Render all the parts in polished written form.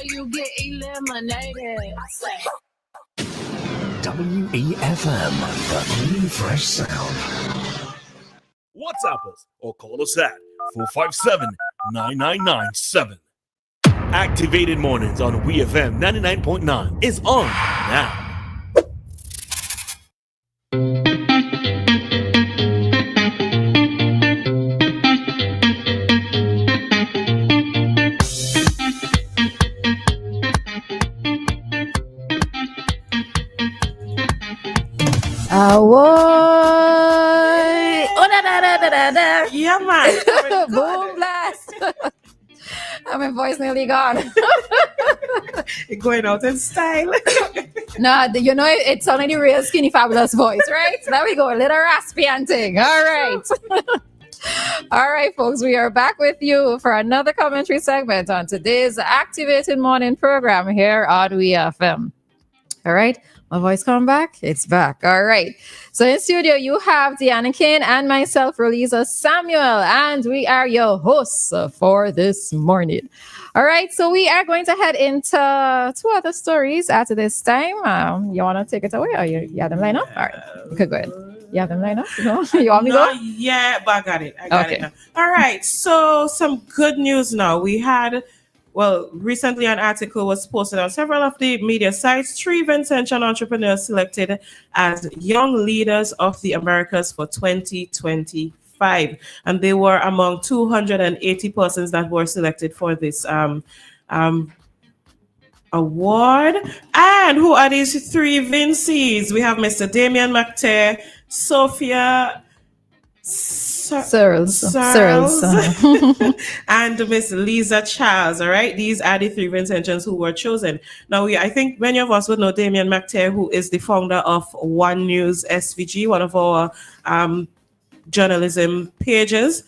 you get eliminated. WEFM, the new fresh sound. WhatsApp us or call us at 457-9997. Activated Mornings on WEFM 99.9 is on now. Yeah, man. Boom blast. My voice nearly gone. Going out in style. No, it's only the real skinny fabulous voice, right? There we go, a little raspy and thing. All right. All right, folks, we are back with you for another commentary segment on today's Activated Morning program here on WEFM. All right. My voice come back? It's back. All right. So in studio, you have Dianna, Cain, and myself, Roleza Samuel, and we are your hosts for this morning. All right. So we are going to head into two other stories after this time. You want to take it away, or you have them lined up? All right. Okay, go ahead. You have them lined up? No? You want me to go? Yeah, but I got it. I got it now. All right. So some good news now. We had... Well, recently an article was posted on several of the media sites. 3 Vincennes entrepreneurs selected as Young Leaders of the Americas for 2025. And they were among 280 persons that were selected for this award. And who are these 3 Vincies? We have Mr. Damien McTeer, Sophia Searles. And Miss Lisa Charles. All right, these are the 3 Vincennes who were chosen. Now, I think many of us would know Damien McTeer, who is the founder of One News SVG, one of our journalism pages.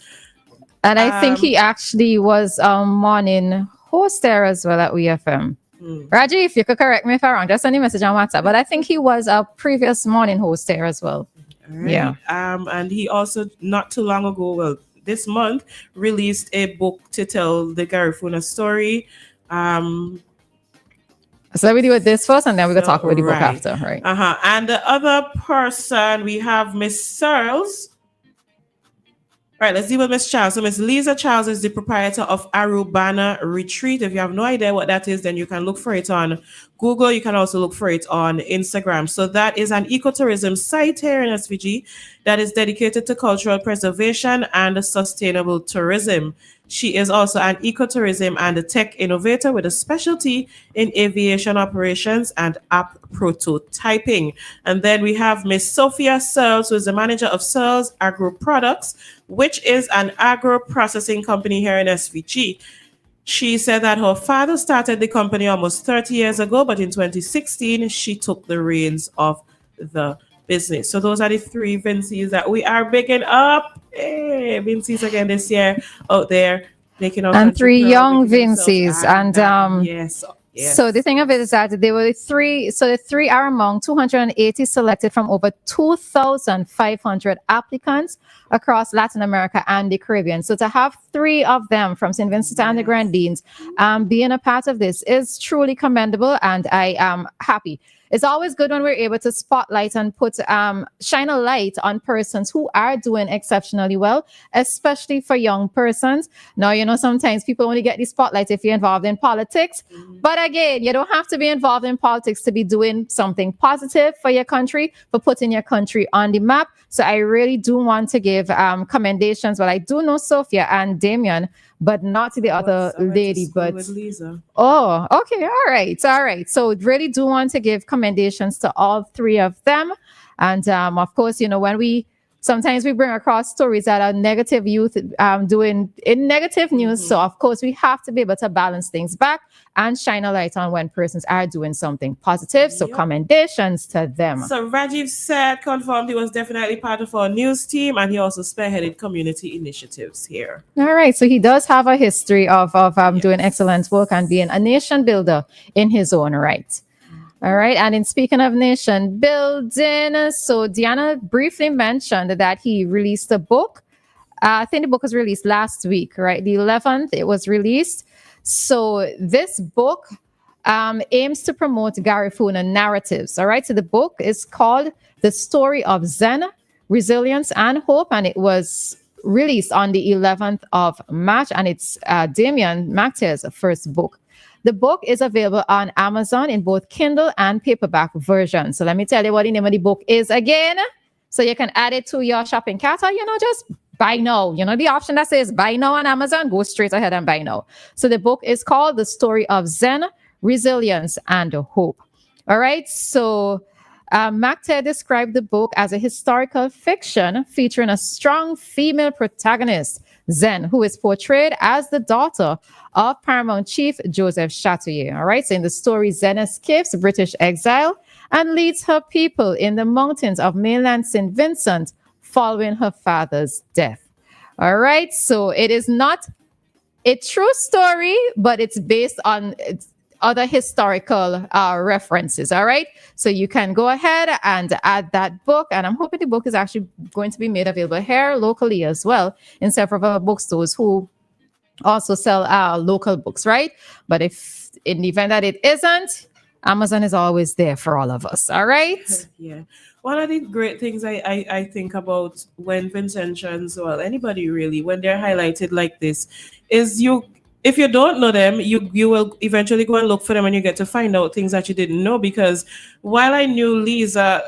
And I think he actually was morning host there as well at WEFM. Raji, if you could correct me if I'm wrong, just send a message on WhatsApp. But I think he was a previous morning host there as well. Right. Yeah. And he also, not too long ago, well, this month, released a book to tell the Garifuna story. So let me do it this first, and then we're going to talk about the book after, right? And the other person, we have Miss Searles. Right, let's deal with Miss Charles. So Miss Lisa Charles is the proprietor of Arubana Retreat. If you have no idea what that is, then you can look for it on Google. You can also look for it on Instagram. So that is an ecotourism site here in SVG that is dedicated to cultural preservation and sustainable tourism. She is also an ecotourism and a tech innovator with a specialty in aviation operations and app prototyping. And then we have Miss Sophia Searles, who is the manager of Searles Agro Products, which is an agro processing company here in SVG. She said that her father started the company almost 30 years ago, but in 2016, she took the reins of the business. So those are the 3 Vincies that we are picking up. Hey, Vincies again this year out there making our and 3 young Vincies. And yes. So the thing of it is that there were 3. So the 3 are among 280 selected from over 2,500 applicants across Latin America and the Caribbean. So to have 3 of them from St. Vincent and the Grenadines being a part of this is truly commendable, and I am happy. It's always good when we're able to spotlight and put shine a light on persons who are doing exceptionally well, especially for young persons. Now, sometimes people only get the spotlight if you're involved in politics. But again, you don't have to be involved in politics to be doing something positive for your country, for putting your country on the map. So I really do want to give commendations. Well, I do know Sophia and Damien, but not to the other lady. But Lisa. Oh, okay. All right. So really do want to give commendations to all 3 of them. And of course, when sometimes we bring across stories that are negative youth doing in negative news. So of course we have to be able to balance things back and shine a light on when persons are doing something positive. So commendations to them. So Rajiv confirmed he was definitely part of our news team, and he also spearheaded community initiatives here. All right. So he does have a history of doing excellent work and being a nation builder in his own right. All right. And in speaking of nation building, so Dianna briefly mentioned that he released a book. I think the book was released last week, right? The 11th, it was released. So this book aims to promote Garifuna narratives. All right. So the book is called The Story of Zen, Resilience, and Hope. And it was released on the 11th of March. And it's Damian Macte's first book. The book is available on Amazon in both Kindle and paperback versions. So let me tell you what the name of the book is again. So you can add it to your shopping cart, or, just buy now. The option that says buy now on Amazon, go straight ahead and buy now. So the book is called The Story of Zen, Resilience, and Hope. All right. So Macte described the book as a historical fiction featuring a strong female protagonist, Zen, who is portrayed as the daughter of Paramount Chief Joseph Chatouillet. All right. So in the story, Zen escapes British exile and leads her people in the mountains of mainland St. Vincent following her father's death. All right. So it is not a true story, but it's based on other historical references. All right. So you can go ahead and add that book. And I'm hoping the book is actually going to be made available here locally as well in several other bookstores who also sell local books. Right. But if in the event that it isn't, Amazon is always there for all of us. All right. Yeah. One of the great things I think about when Vincentians, well, anybody really, when they're highlighted like this, is if you don't know them, you will eventually go and look for them, and you get to find out things that you didn't know. Because while I knew Lisa,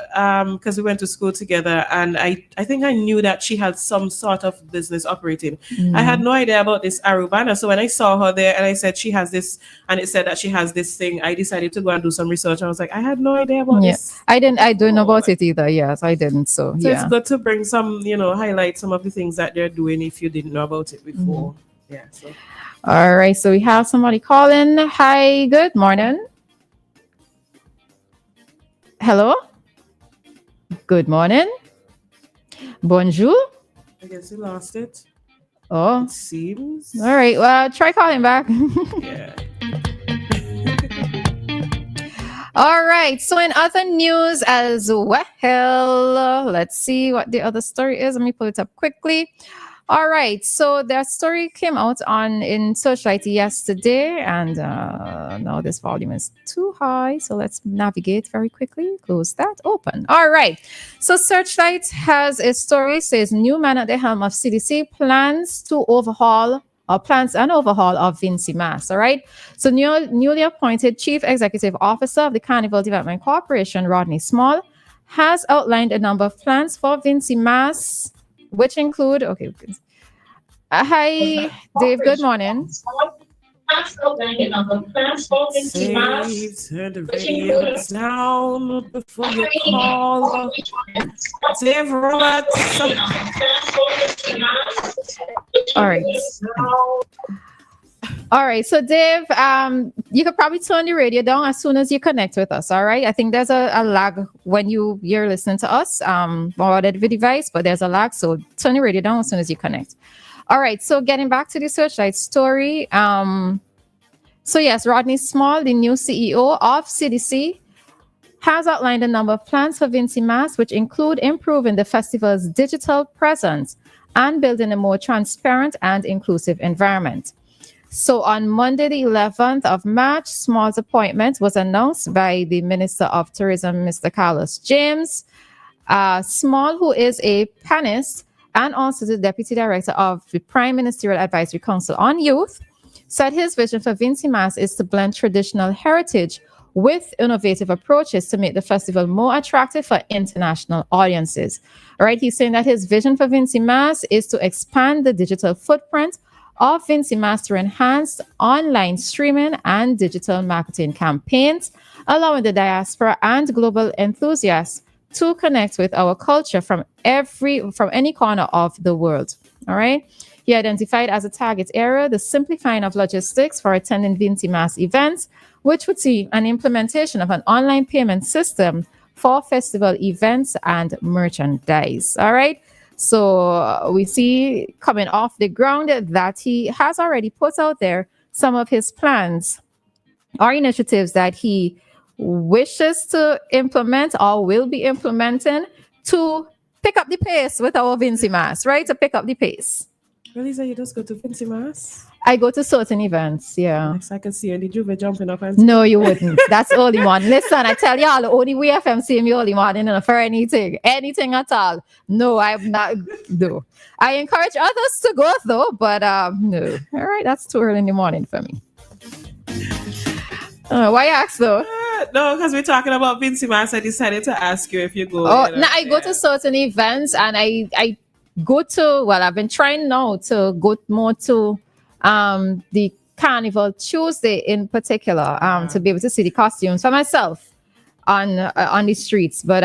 because we went to school together, and I think I knew that she had some sort of business operating. I had no idea about this Arubana. So when I saw her there and I said she has this, and it said that she has this thing, I decided to go and do some research. I was like, I had no idea about this. I don't know about it either. Yes, I didn't. So yeah. It's good to bring some, highlight some of the things that they're doing if you didn't know about it before. Yeah. So. All right, so we have somebody calling. Hi, good morning. Hello. Good morning. Bonjour. I guess you lost it. Oh, It seems. all right. Well, try calling back. Yeah. All right. So in other news as well, let's see what the other story is. Let me pull it up quickly. All right, so that story came out in Searchlight yesterday, and now this volume is too high, so let's navigate very quickly. Close that, open. All right, so Searchlight has a story, says new man at the helm of CDC plans an overhaul of Vincy Mass. All right, so newly appointed Chief Executive Officer of the Carnival Development Corporation, Rodney Small, has outlined a number of plans for Vincy Mass, which include, hi, Dave, good morning. Turn the radio down before you call. Dave Roberts. All right. So Dave, you could probably turn the radio down as soon as you connect with us. All right. I think there's a lag when you're listening to us on whatever device, but there's a lag. So turn the radio down as soon as you connect. All right. So getting back to the Searchlight story. So yes, Rodney Small, the new CEO of CDC, has outlined a number of plans for Vincy Mass, which include improving the festival's digital presence and building a more transparent and inclusive environment. So on Monday, the 11th of March, Small's appointment was announced by the Minister of Tourism, Mr. Carlos James. Small, who is a panelist and also the Deputy Director of the Prime Ministerial Advisory Council on Youth, said his vision for Vincy Mass is to blend traditional heritage with innovative approaches to make the festival more attractive for international audiences. All right, he's saying that his vision for Vincy Mass is to expand the digital footprint of Vincy Mass to enhance online streaming and digital marketing campaigns, allowing the diaspora and global enthusiasts to connect with our culture from any corner of the world. All right. He identified as a target area the simplifying of logistics for attending Vincy Mass events, which would see an implementation of an online payment system for festival events and merchandise. All right. So we see coming off the ground that he has already put out there some of his plans or initiatives that he wishes to implement or will be implementing to pick up the pace with our Vincy Mass, right? To pick up the pace. Roleza, you just go to Vincy Mass? I go to certain events, yeah. Next I can see you in the Juve jumping up and No, you wouldn't. That's early morning. Listen, I tell y'all, the only WEFM see me early morning for anything at all. No, I'm not. No, I encourage others to go though, but no. All right, that's too early in the morning for me. Why you ask though? No, because we're talking about Vincy Mass. I decided to ask you if you go. Oh, no, I go to certain events, and I go to. Well, I've been trying now to go more to the Carnival Tuesday in particular, to be able to see the costumes for myself on the streets. But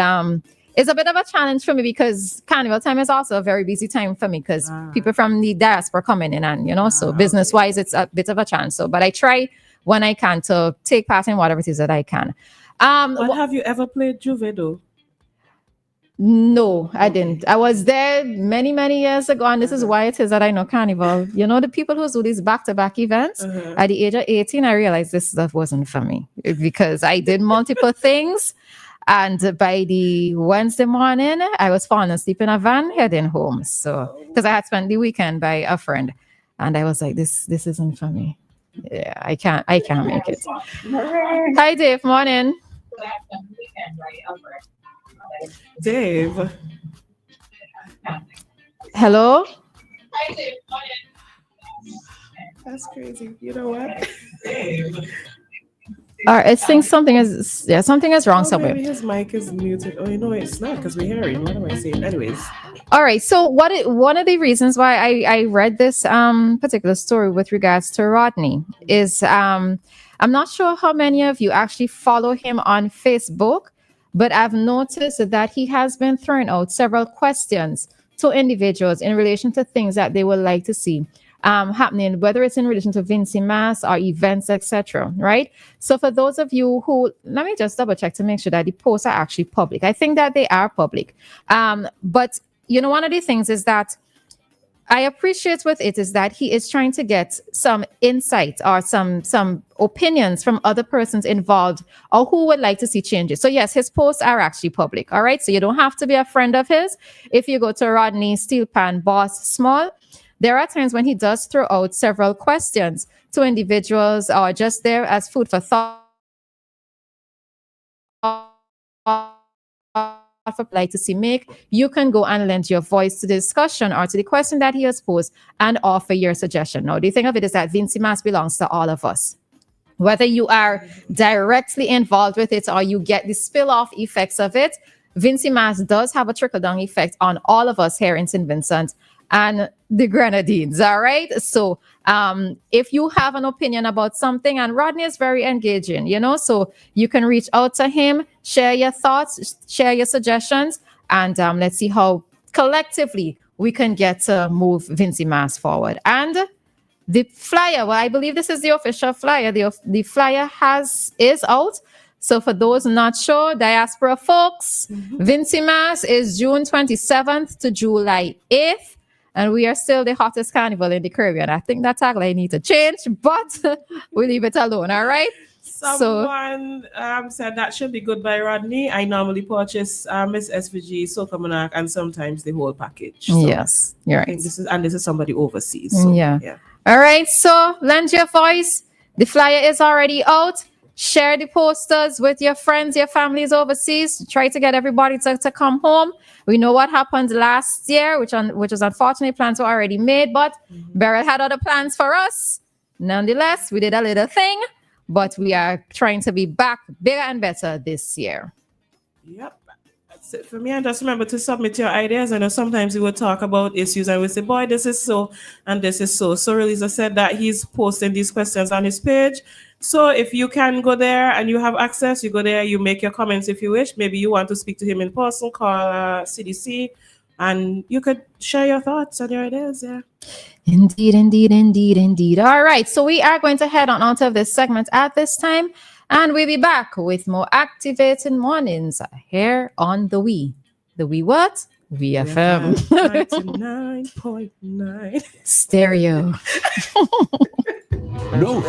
it's a bit of a challenge for me because Carnival time is also a very busy time for me because people from the diaspora coming in, and so business wise, it's a bit of a challenge. So, but I try when I can to take part in whatever it is that I can. But have you ever played Juve though? No, I didn't. I was there many, many years ago, and this is why it is that I know Carnival. The people who do these back-to-back events, at the age of 18, I realized this stuff wasn't for me because I did multiple things, and by the Wednesday morning, I was falling asleep in a van heading home. So, because I had spent the weekend by a friend, and I was like, this isn't for me. Yeah, I can't make it. Hi, Dave. Morning. Dave. Hello. That's crazy. You know what? I think something is wrong somewhere. Maybe his mic is muted. Oh, it's not because we hear him. What am I saying? Anyways. All right. So one of the reasons why I read this particular story with regards to Rodney is I'm not sure how many of you actually follow him on Facebook, but I've noticed that he has been throwing out several questions to individuals in relation to things that they would like to see happening, whether it's in relation to Vincy Mass or events, etc. Right? So for those of you who, let me just double check to make sure that the posts are actually public. I think that they are public. But one of the things is that I appreciate with it is that he is trying to get some insight or some opinions from other persons involved or who would like to see changes. So yes, his posts are actually public. All right. So you don't have to be a friend of his. If you go to Rodney Steelpan Boss Small, there are times when he does throw out several questions to individuals or just there as food for thought. Like to see make, you can go and lend your voice to the discussion or to the question that he has posed and offer your suggestion. Now, the thing of it is that Vincy Mass belongs to all of us. Whether you are directly involved with it or you get the spill-off effects of it, Vincy Mass does have a trickle-down effect on all of us here in St. Vincent and the Grenadines, all right? So if you have an opinion about something, and Rodney is very engaging, so you can reach out to him, share your thoughts, share your suggestions, and let's see how collectively we can get to move Vincy Mass forward. And the flyer, well, I believe this is the official flyer. The flyer is out. So for those not sure, diaspora folks, Vincy Mass is June 27th to July 8th. And we are still the hottest carnival in the Caribbean. I think that tagline needs to change, but we leave it alone. All right. Someone said that should be good by Rodney. I normally purchase Miss SVG, Soca Monarch, and sometimes the whole package. So yes, you're right. This is somebody overseas. So, yeah. All right. So lend your voice. The flyer is already out. Share the posters with your friends, your families overseas. Try to get everybody to come home. We know what happened last year, which was unfortunately plans were already made, but Beryl had other plans for us. Nonetheless, we did a little thing, but we are trying to be back bigger and better this year. Yep. That's it for me. And just remember to submit your ideas. I know sometimes we will talk about issues and we say, boy, this is so, and this is so. So Roleza said that he's posting these questions on his page. So if you can go there and you have access, you go there, you make your comments if you wish. Maybe you want to speak to him in person, call CDC, and you could share your thoughts and your ideas. Yeah. Indeed. All right. So we are going to head on out of this segment at this time, and we'll be back with more Activating Mornings here on the We. The We what? WEFM. 99.9 Stereo. No